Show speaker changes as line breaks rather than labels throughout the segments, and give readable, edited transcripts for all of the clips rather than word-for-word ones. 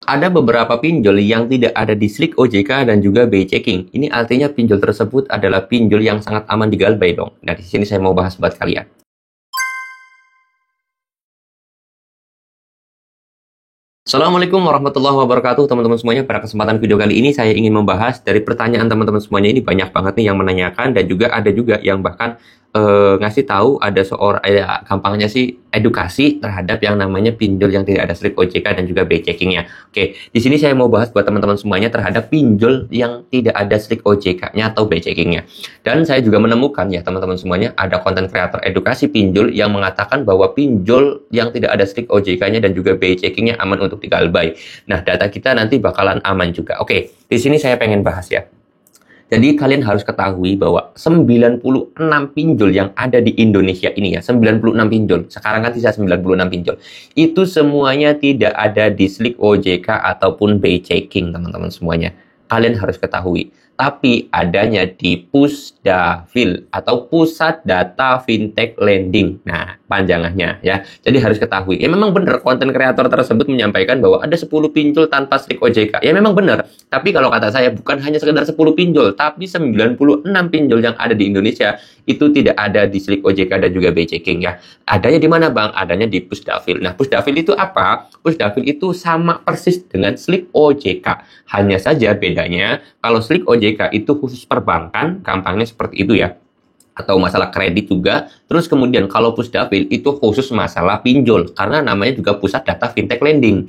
Ada beberapa pinjol yang tidak ada di Slick OJK dan juga BI checking. Ini artinya pinjol tersebut adalah pinjol yang sangat aman digalbay dong. Nah, di sini saya mau bahas buat kalian. Assalamualaikum warahmatullahi wabarakatuh teman-teman semuanya. Pada kesempatan video kali ini saya ingin membahas dari pertanyaan teman-teman semuanya. Ini banyak banget nih yang menanyakan dan juga ada juga yang bahkan ngasih tahu ada seorang gampangnya sih edukasi terhadap yang namanya pinjol yang tidak ada slip OJK dan juga BI checkingnya. Oke, di sini saya mau bahas buat teman-teman semuanya terhadap pinjol yang tidak ada slip OJK-nya atau BI checkingnya. Dan saya juga menemukan ya teman-teman semuanya ada konten kreator edukasi pinjol yang mengatakan bahwa pinjol yang tidak ada slip OJK-nya dan juga BI checkingnya aman untuk digalbay. Nah, data kita nanti bakalan aman juga. Oke, di sini saya pengen bahas ya. Jadi kalian harus ketahui bahwa 96 pinjol yang ada di Indonesia ini ya, 96 pinjol. Sekarang kan sisa 96 pinjol. Itu semuanya tidak ada di Slick OJK ataupun BI checking, teman-teman semuanya. Kalian harus ketahui. Tapi adanya di Pusdafil atau Pusat Data Fintech Lending. Nah, panjangannya ya. Jadi harus ketahui. Ya memang benar konten kreator tersebut menyampaikan bahwa ada 10 pinjol tanpa Slick OJK. Ya memang benar. Tapi kalau kata saya bukan hanya sekedar 10 pinjol, tapi 96 pinjol yang ada di Indonesia itu tidak ada di Slick OJK dan juga BI checking ya. Adanya di mana, Bang? Adanya di Pusdafil. Nah, Pusdafil itu apa? Pusdafil itu sama persis dengan Slick OJK. Hanya saja bedanya kalau Slick OJK itu khusus perbankan, gampangnya seperti itu ya. Atau masalah kredit juga. Terus kemudian kalau Pusdafil itu khusus masalah pinjol karena namanya juga Pusat Data Fintech Lending.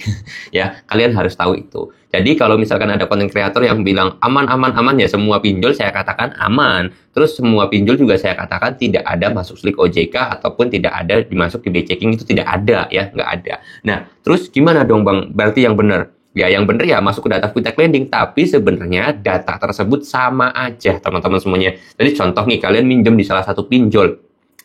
Ya, kalian harus tahu itu. Jadi kalau misalkan ada konten kreator yang bilang aman ya semua pinjol, saya katakan aman. Terus semua pinjol juga saya katakan tidak ada masuk Slick OJK ataupun tidak ada dimasuk di BI checking, itu tidak ada ya, nggak ada. Nah, terus gimana dong Bang? Berarti yang benar? Ya, yang benar ya masuk ke data fintech lending, tapi sebenarnya data tersebut sama aja, teman-teman semuanya. Jadi contoh nih, kalian minjem di salah satu pinjol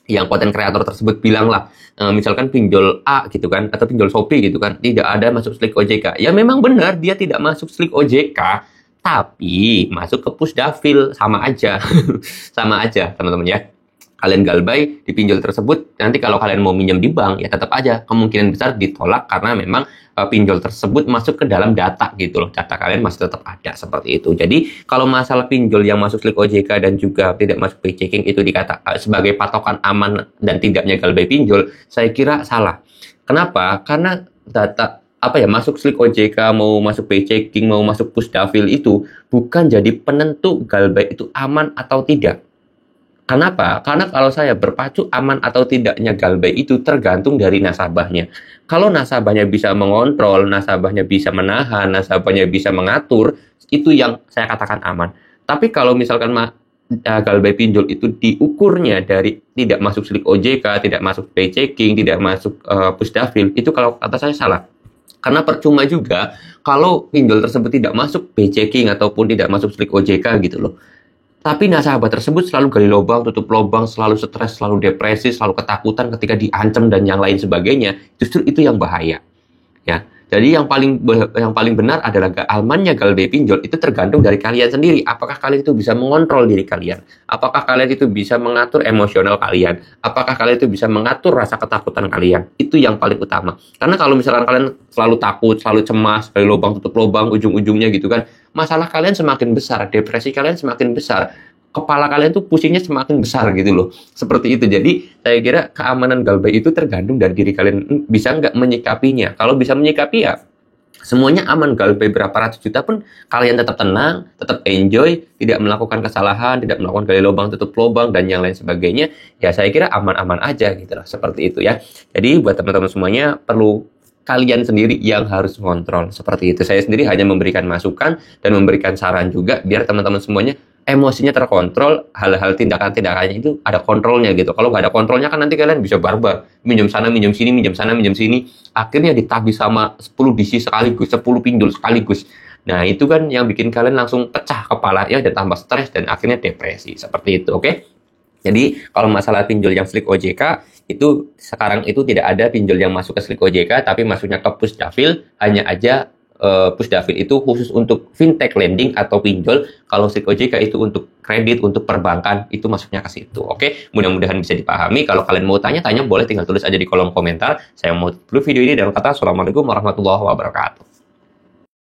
yang konten kreator tersebut bilang lah, misalkan pinjol A gitu kan, atau pinjol Shopee gitu kan, tidak ada masuk Slick OJK. Ya memang benar, dia tidak masuk Slick OJK, tapi masuk ke Pusdafil, sama aja. Sama aja, teman-teman ya. Kalian galbay di pinjol tersebut, nanti kalau kalian mau minjem di bank, ya tetap aja kemungkinan besar ditolak karena memang pinjol tersebut masuk ke dalam data gitu loh. Data kalian masih tetap ada seperti itu. Jadi kalau masalah pinjol yang masuk Slick OJK dan juga tidak masuk BI checking itu dikatakan sebagai patokan aman dan tidaknya galbay pinjol, saya kira salah. Kenapa? Karena data masuk Slick OJK, mau masuk BI checking, mau masuk Pusdafil itu bukan jadi penentu galbay itu aman atau tidak. Kenapa? Karena kalau saya berpacu aman atau tidaknya galbay itu tergantung dari nasabahnya. Kalau nasabahnya bisa mengontrol, nasabahnya bisa menahan, nasabahnya bisa mengatur, itu yang saya katakan aman. Tapi kalau misalkan galbay pinjol itu diukurnya dari tidak masuk Slick OJK, tidak masuk BI checking, tidak masuk Pusdafil, itu kalau kata saya salah. Karena percuma juga kalau pinjol tersebut tidak masuk BI checking ataupun tidak masuk Slick OJK gitu loh. Tapi nasabah tersebut selalu gali lubang, tutup lubang, selalu stres, selalu depresi, selalu ketakutan ketika diancam dan yang lain sebagainya. Justru itu yang bahaya. Ya. Jadi yang paling benar adalah amannya galbay pinjol itu tergantung dari kalian sendiri. Apakah kalian itu bisa mengontrol diri kalian? Apakah kalian itu bisa mengatur emosional kalian? Apakah kalian itu bisa mengatur rasa ketakutan kalian? Itu yang paling utama. Karena kalau misalkan kalian selalu takut, selalu cemas, gali lubang, tutup lubang, ujung-ujungnya gitu kan, masalah kalian semakin besar, depresi kalian semakin besar, kepala kalian tuh pusingnya semakin besar gitu loh. Seperti itu. Jadi saya kira keamanan galbay itu tergantung dari diri kalian bisa nggak menyikapinya. Kalau bisa menyikapi ya semuanya aman. Galbay berapa ratus juta pun kalian tetap tenang, tetap enjoy, tidak melakukan kesalahan, tidak melakukan gali lubang, tutup lubang dan yang lain sebagainya. Ya saya kira aman-aman aja gitu lah. Seperti itu ya. Jadi buat teman-teman semuanya perlu kalian sendiri yang harus mengontrol seperti itu. Saya sendiri hanya memberikan masukan dan memberikan saran juga biar teman-teman semuanya emosinya terkontrol, hal-hal tindakan-tindakannya itu ada kontrolnya gitu. Kalau nggak ada kontrolnya kan nanti kalian bisa barbar, minjem sana, minjem sini, minjem sana, minjem sini. Akhirnya ditagih sama 10 DC sekaligus, 10 pinjol sekaligus. Nah, itu kan yang bikin kalian langsung pecah kepala ya dan tambah stres dan akhirnya depresi. Seperti itu, oke? Jadi, kalau masalah pinjol yang Slick OJK, itu sekarang itu tidak ada pinjol yang masuk ke Slick OJK, tapi masuknya ke Pusdafil, hanya aja Pusdafil itu khusus untuk fintech lending atau pinjol. Kalau Slick OJK itu untuk kredit, untuk perbankan, itu masuknya ke situ. Oke, mudah-mudahan bisa dipahami. Kalau kalian mau tanya-tanya, boleh tinggal tulis aja di kolom komentar. Saya mau tutup video ini dengan kata Assalamualaikum warahmatullahi wabarakatuh.